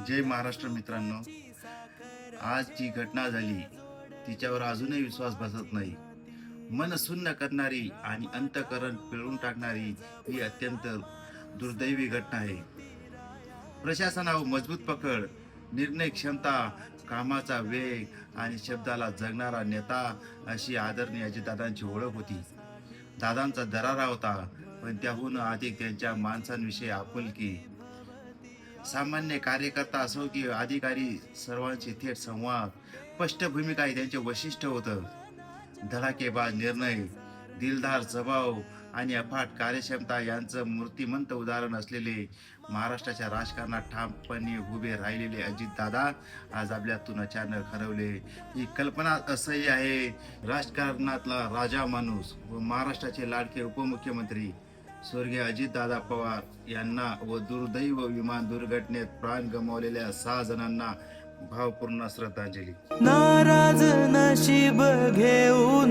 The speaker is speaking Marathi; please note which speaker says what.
Speaker 1: जय महाराष्ट्र मित्रांनो. आज जी घटना झाली तिच्यावर अजूनही विश्वास बसत नाही. मन सुन्न करणारी आणि अंतःकरण पिळून टाकणारी ही अत्यंत दुर्दैवी घटना आहे. प्रशासनावर मजबूत पकड, निर्णय क्षमता, कामाचा वेग आणि शब्दाला जगणारा नेता अशी आदरणीय अजितदादांची ओळख होती. दादांचा दरारा होता, पण त्याहून अधिक त्यांच्या माणसांविषयी आपुलकी. सामान्य कार्यकर्ता असो की अधिकारी, सर्वांशी थेट संवाद, स्पष्ट भूमिका हे त्यांचे वैशिष्ट्य होतं. धडाकेबाज निर्णय, दिलदार स्वभाव आणि अफाट कार्यक्षमता यांचं मूर्तिमंत उदाहरण असलेले महाराष्ट्राच्या राजकारणात ठामपणे उभे राहिलेले अजितदादा आज आपल्यातून अचानक हरवले. ही कल्पना असह्य आहे. राजकारणातला राजा माणूस व महाराष्ट्राचे लाडके उपमुख्यमंत्री स्वर्गीय अजितदादा पवार यांना व दुर्दैव विमान दुर्घटनेत प्राण गमावलेल्या 6 जणांना भावपूर्ण श्रद्धांजली.
Speaker 2: नाराज नशीब घेऊ